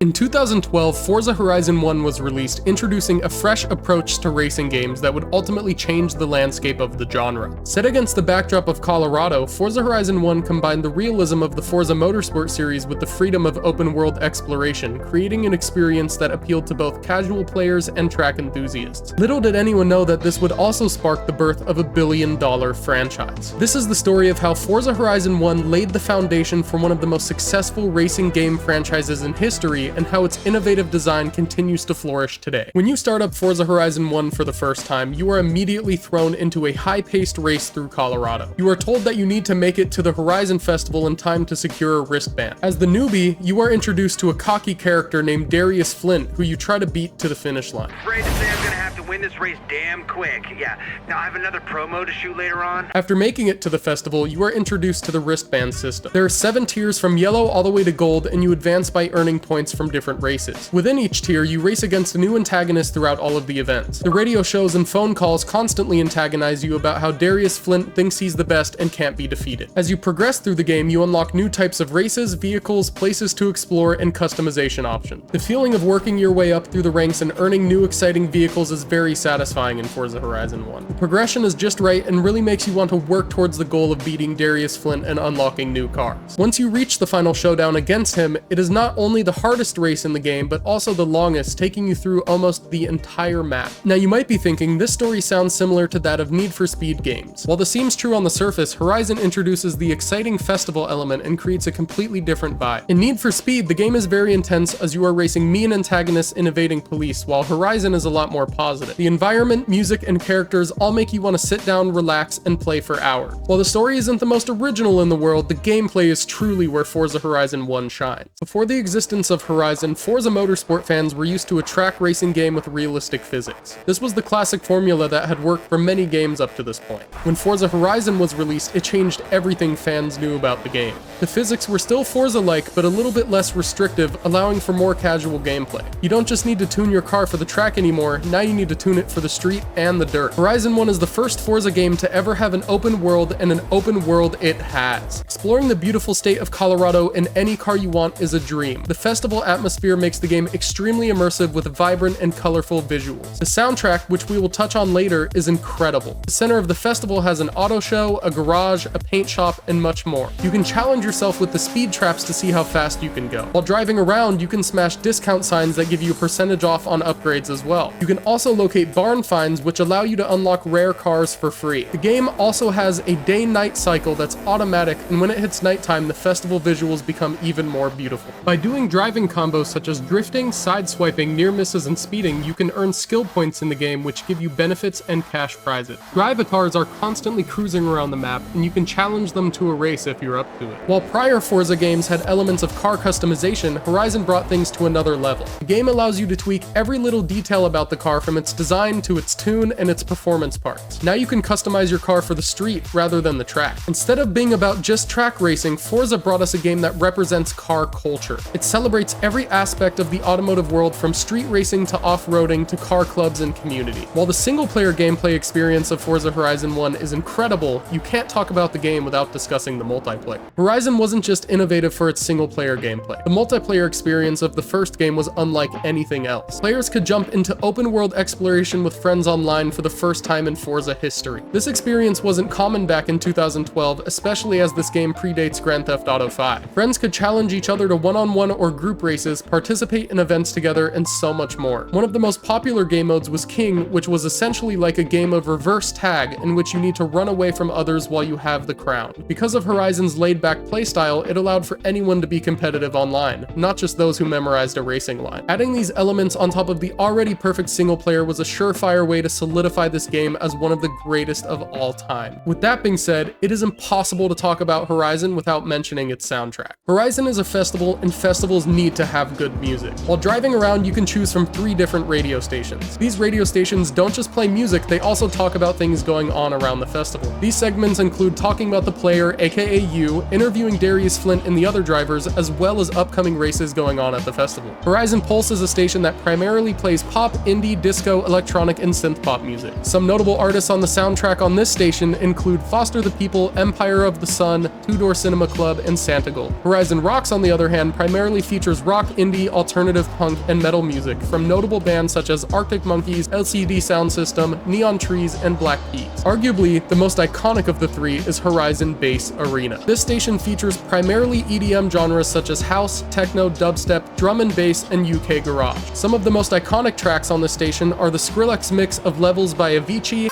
In 2012, Forza Horizon 1 was released, introducing a fresh approach to racing games that would ultimately change the landscape of the genre. Set against the backdrop of Colorado, Forza Horizon 1 combined the realism of the Forza Motorsport series with the freedom of open-world exploration, creating an experience that appealed to both casual players and track enthusiasts. Little did anyone know that this would also spark the birth of a billion-dollar franchise. This is the story of how Forza Horizon 1 laid the foundation for one of the most successful racing game franchises in history, and how its innovative design continues to flourish today. When you start up Forza Horizon 1 for the first time, you are immediately thrown into a high-paced race through Colorado. You are told that you need to make it to the Horizon Festival in time to secure a wristband. As the newbie, you are introduced to a cocky character named Darius Flint, who you try to beat to the finish line. Afraid to say I'm gonna have to win this race damn quick. Yeah, now I have another promo to shoot later on. After making it to the festival, you are introduced to the wristband system. There are 7 tiers from yellow all the way to gold, and you advance by earning points from different races. Within each tier, you race against a new antagonist throughout all of the events. The radio shows and phone calls constantly antagonize you about how Darius Flint thinks he's the best and can't be defeated. As you progress through the game, you unlock new types of races, vehicles, places to explore, and customization options. The feeling of working your way up through the ranks and earning new exciting vehicles is very satisfying in Forza Horizon 1. The progression is just right and really makes you want to work towards the goal of beating Darius Flint and unlocking new cars. Once you reach the final showdown against him, it is not only the hardest race in the game, but also the longest, taking you through almost the entire map. Now you might be thinking, this story sounds similar to that of Need for Speed games. While this seems true on the surface, Horizon introduces the exciting festival element and creates a completely different vibe. In Need for Speed, the game is very intense as you are racing mean antagonists and evading police, while Horizon is a lot more positive. The environment, music, and characters all make you want to sit down, relax, and play for hours. While the story isn't the most original in the world, the gameplay is truly where Forza Horizon 1 shines. Before the existence of Horizon, Forza Motorsport fans were used to a track racing game with realistic physics. This was the classic formula that had worked for many games up to this point. When Forza Horizon was released, it changed everything fans knew about the game. The physics were still Forza-like, but a little bit less restrictive, allowing for more casual gameplay. You don't just need to tune your car for the track anymore, now you need to tune it for the street and the dirt. Horizon 1 is the first Forza game to ever have an open world, and an open world it has. Exploring the beautiful state of Colorado in any car you want is a dream. The festival atmosphere makes the game extremely immersive with vibrant and colorful visuals. The soundtrack, which we will touch on later, is incredible. The center of the festival has an auto show, a garage, a paint shop, and much more. You can challenge yourself with the speed traps to see how fast you can go. While driving around, you can smash discount signs that give you a percentage off on upgrades as well. You can also locate barn finds, which allow you to unlock rare cars for free. The game also has a day-night cycle that's automatic, and when it hits nighttime, the festival visuals become even more beautiful. By doing driving combos such as drifting, sideswiping, near misses, and speeding, you can earn skill points in the game, which give you benefits and cash prizes. Drive-a-cars are constantly cruising around the map, and you can challenge them to a race if you're up to it. While prior Forza games had elements of car customization, Horizon brought things to another level. The game allows you to tweak every little detail about the car, from its design to its tune and its performance parts. Now you can customize your car for the street rather than the track. Instead of being about just track racing, Forza brought us a game that represents car culture. It celebrates every aspect of the automotive world, from street racing to off-roading to car clubs and community. While the single-player gameplay experience of Forza Horizon 1 is incredible, you can't talk about the game without discussing the multiplayer. Horizon wasn't just innovative for its single-player gameplay. The multiplayer experience of the first game was unlike anything else. Players could jump into open-world exploration with friends online for the first time in Forza history. This experience wasn't common back in 2012, especially as this game predates Grand Theft Auto 5. Friends could challenge each other to one-on-one or group races, participate in events together, and so much more. One of the most popular game modes was King, which was essentially like a game of reverse tag, in which you need to run away from others while you have the crown. Because of Horizon's laid-back playstyle, it allowed for anyone to be competitive online, not just those who memorized a racing line. Adding these elements on top of the already perfect single-player was a surefire way to solidify this game as one of the greatest of all time. With that being said, it is impossible to talk about Horizon without mentioning its soundtrack. Horizon is a festival, and festivals need to have good music. While driving around, you can choose from 3 different radio stations. These radio stations don't just play music, they also talk about things going on around the festival. These segments include talking about the player, aka you, interviewing Darius Flint and the other drivers, as well as upcoming races going on at the festival. Horizon Pulse is a station that primarily plays pop, indie, disco, techno, electronic, and synth pop music. Some notable artists on the soundtrack on this station include Foster the People, Empire of the Sun, Two Door Cinema Club, and Santigold. Horizon Rocks, on the other hand, primarily features rock, indie, alternative punk, and metal music from notable bands such as Arctic Monkeys, LCD Sound System, Neon Trees, and Black Keys. Arguably, the most iconic of the three is Horizon Bass Arena. This station features primarily EDM genres such as house, techno, dubstep, drum and bass, and UK garage. Some of the most iconic tracks on the station are the Skrillex mix of Levels by Avicii,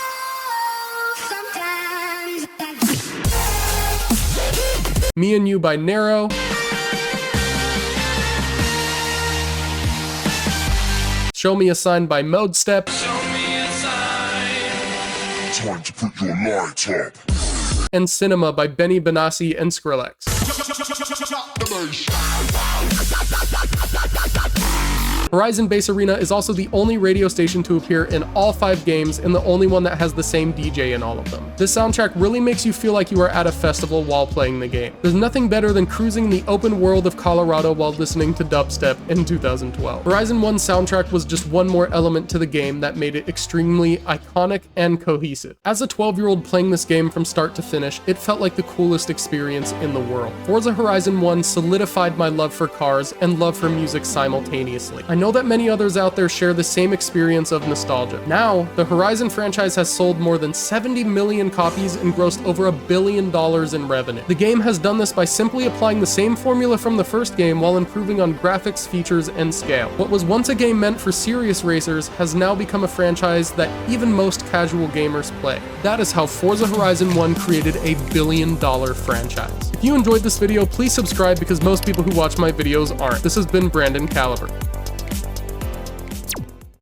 Me and You by Nero, Show Me a Sign by Modestep, Time to put your lights up. and Cinema by Benny Benassi and Skrillex. Horizon Bass Arena is also the only radio station to appear in all 5 games and the only one that has the same DJ in all of them. This soundtrack really makes you feel like you are at a festival while playing the game. There's nothing better than cruising the open world of Colorado while listening to dubstep in 2012. Horizon 1's soundtrack was just one more element to the game that made it extremely iconic and cohesive. As a 12-year-old playing this game from start to finish, it felt like the coolest experience in the world. Forza Horizon 1 solidified my love for cars and love for music simultaneously. I know that many others out there share the same experience of nostalgia. Now, the Horizon franchise has sold more than 70 million copies and grossed over $1 billion in revenue. The game has done this by simply applying the same formula from the first game while improving on graphics, features, and scale. What was once a game meant for serious racers has now become a franchise that even most casual gamers play. That is how Forza Horizon 1 created a $1 billion franchise. If you enjoyed this video, please subscribe because most people who watch my videos aren't. This has been Brandon Caliber.